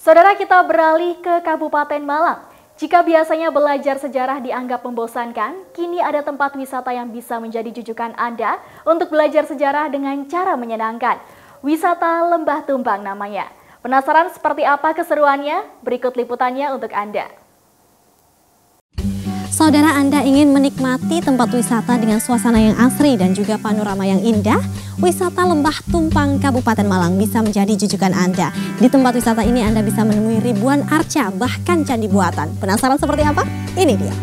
Saudara, kita beralih ke Kabupaten Malang. Jika biasanya belajar sejarah dianggap membosankan, kini ada tempat wisata yang bisa menjadi jujukan Anda untuk belajar sejarah dengan cara menyenangkan. Wisata Lembah Tumpang namanya. Penasaran seperti apa keseruannya? Berikut liputannya untuk Anda. Saudara, Anda ingin menikmati tempat wisata dengan suasana yang asri dan juga panorama yang indah? Wisata Lembah Tumpang Kabupaten Malang bisa menjadi jujukan Anda. Di tempat wisata ini Anda bisa menemui ribuan arca, bahkan candi buatan. Penasaran seperti apa? Ini dia.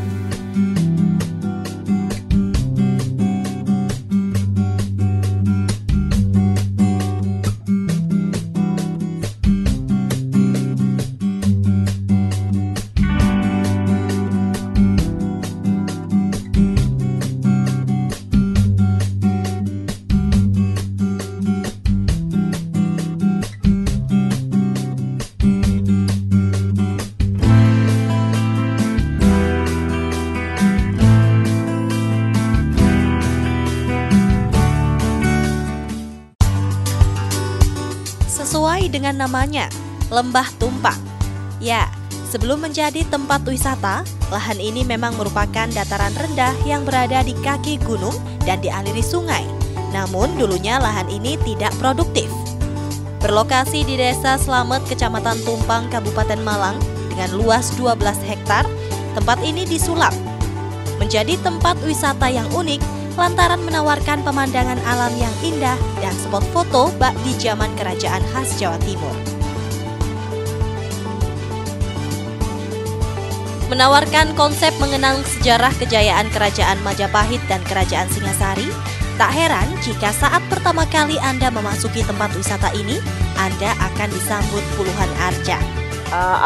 Sesuai dengan namanya, Lembah Tumpang. Ya, sebelum menjadi tempat wisata, lahan ini memang merupakan dataran rendah yang berada di kaki gunung dan dialiri sungai. Namun dulunya lahan ini tidak produktif. Berlokasi di Desa Slamet, Kecamatan Tumpang, Kabupaten Malang dengan luas 12 hektar, tempat ini disulap menjadi tempat wisata yang unik lantaran menawarkan pemandangan alam yang indah dan spot foto bak di zaman kerajaan khas Jawa Timur. Menawarkan konsep mengenang sejarah kejayaan kerajaan Majapahit dan kerajaan Singasari, tak heran jika saat pertama kali Anda memasuki tempat wisata ini, Anda akan disambut puluhan arca.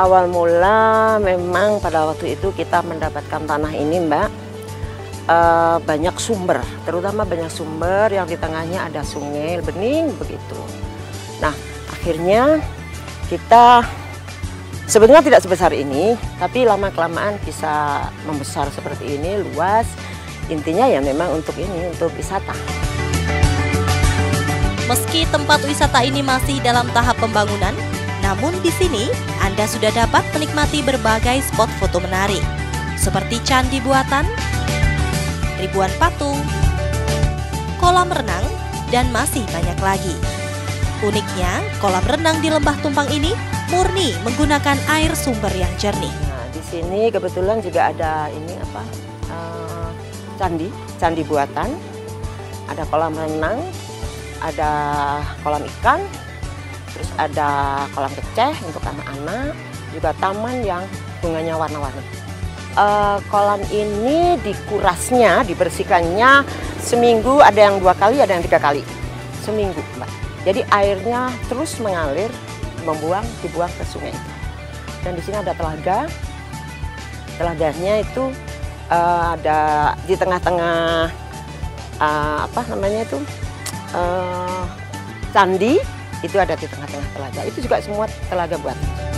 Awal mula memang pada waktu itu kita mendapatkan tanah ini, Mbak. Banyak sumber, terutama banyak sumber yang di tengahnya ada sungai bening begitu. Nah, akhirnya kita sebenarnya tidak sebesar ini, tapi lama-kelamaan bisa membesar seperti ini, luas. Intinya ya memang untuk ini, untuk wisata. Meski tempat wisata ini masih dalam tahap pembangunan, namun di sini Anda sudah dapat menikmati berbagai spot foto menarik, seperti candi buatan, ribuan patung, kolam renang, dan masih banyak lagi. Uniknya, kolam renang di Lembah Tumpang ini murni menggunakan air sumber yang jernih. Nah, di sini kebetulan juga ada ini candi buatan, ada kolam renang, ada kolam ikan, terus ada kolam keceh untuk anak-anak, juga taman yang bunganya warna-warni. Kolam ini dikurasnya, dibersihkannya seminggu, ada yang 2 kali, ada yang 3 kali seminggu, Mbak. Jadi airnya terus mengalir, dibuang ke sungai itu. Dan di sini ada telaga. Telaganya itu ada di tengah-tengah candi, itu ada di tengah-tengah telaga. Itu juga semua telaga buatan.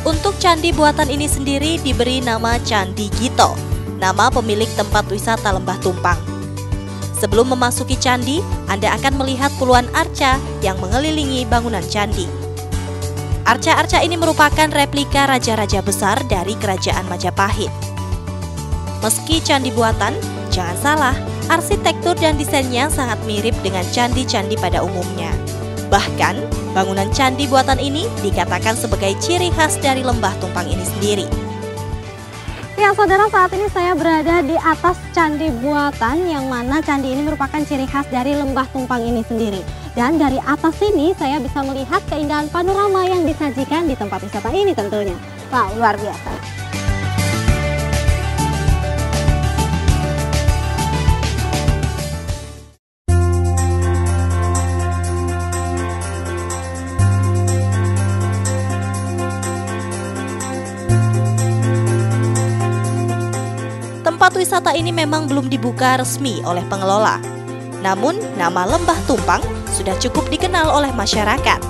Untuk candi buatan ini sendiri diberi nama Candi Gito, nama pemilik tempat wisata Lembah Tumpang. Sebelum memasuki candi, Anda akan melihat puluhan arca yang mengelilingi bangunan candi. Arca-arca ini merupakan replika raja-raja besar dari kerajaan Majapahit. Meski candi buatan, jangan salah, arsitektur dan desainnya sangat mirip dengan candi-candi pada umumnya. Bahkan, bangunan candi buatan ini dikatakan sebagai ciri khas dari Lembah Tumpang ini sendiri. Ya saudara, saat ini saya berada di atas candi buatan yang mana candi ini merupakan ciri khas dari Lembah Tumpang ini sendiri. Dan dari atas sini saya bisa melihat keindahan panorama yang disajikan di tempat wisata ini tentunya. Wow, luar biasa. Tempat wisata ini memang belum dibuka resmi oleh pengelola. Namun, nama Lembah Tumpang sudah cukup dikenal oleh masyarakat.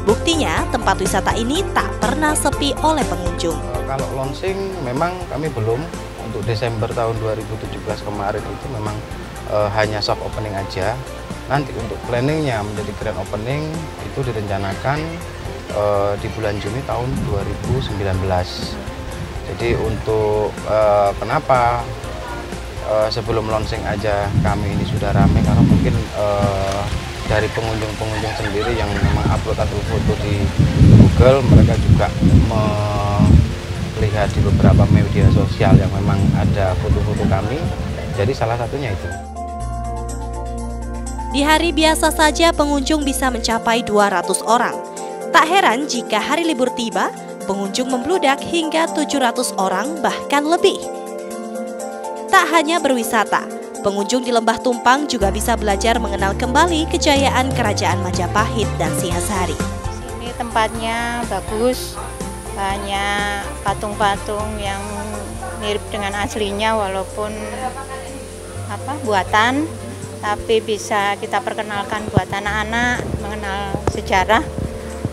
Buktinya, tempat wisata ini tak pernah sepi oleh pengunjung. Kalau launching memang kami belum. Untuk Desember tahun 2017 kemarin itu memang hanya soft opening aja. nanti untuk planningnya menjadi grand opening itu direncanakan di bulan Juni tahun 2019. Jadi untuk kenapa sebelum launching aja kami ini sudah ramai, karena mungkin dari pengunjung-pengunjung sendiri yang memang upload foto di Google, mereka juga melihat di beberapa media sosial yang memang ada foto-foto kami, jadi salah satunya itu. Di hari biasa saja pengunjung bisa mencapai 200 orang. Tak heran jika hari libur tiba, pengunjung membludak hingga 700 orang bahkan lebih. Tak hanya berwisata, pengunjung di Lembah Tumpang juga bisa belajar mengenal kembali kejayaan Kerajaan Majapahit dan Singasari. Ini tempatnya bagus, banyak patung-patung yang mirip dengan aslinya walaupun buatan, tapi bisa kita perkenalkan buat anak-anak mengenal sejarah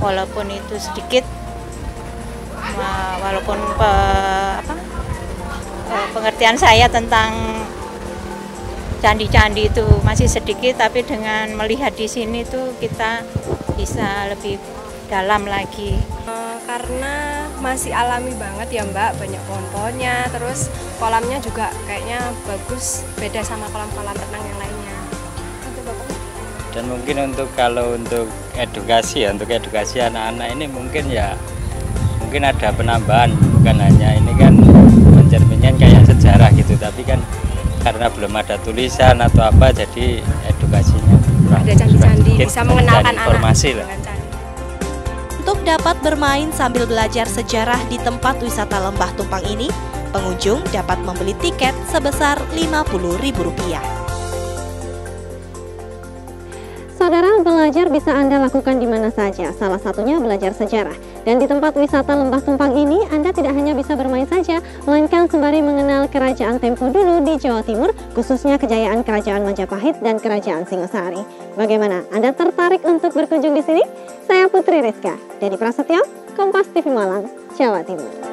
walaupun itu sedikit, walaupun pengertian saya tentang candi-candi itu masih sedikit, tapi dengan melihat di sini tuh kita bisa lebih dalam lagi. Karena masih alami banget ya Mbak, banyak pohon-pohonnya, terus kolamnya juga kayaknya bagus, beda sama kolam-kolam renang yang lainnya. Dan mungkin kalau untuk edukasi ya, untuk edukasi anak-anak ini mungkin ada penambahan, bukan hanya ini kan mencerminkan kayak sejarah gitu, tapi kan karena belum ada tulisan atau apa, jadi edukasinya ada candi-candi, bisa mengenalkan informasi lah. Untuk dapat bermain sambil belajar sejarah di tempat wisata Lembah Tumpang ini, pengunjung dapat membeli tiket sebesar Rp50.000. Saudara, belajar bisa Anda lakukan di mana saja, salah satunya belajar sejarah. Dan di tempat wisata Lembah Tumpang ini, Anda tidak hanya bisa bermain saja, melainkan sembari mengenal kerajaan tempo dulu di Jawa Timur, khususnya kejayaan Kerajaan Majapahit dan Kerajaan Singasari. Bagaimana? Anda tertarik untuk berkunjung di sini? Saya Putri Rizka, Deni Prasetyo, Kompas TV Malang, Jawa Timur.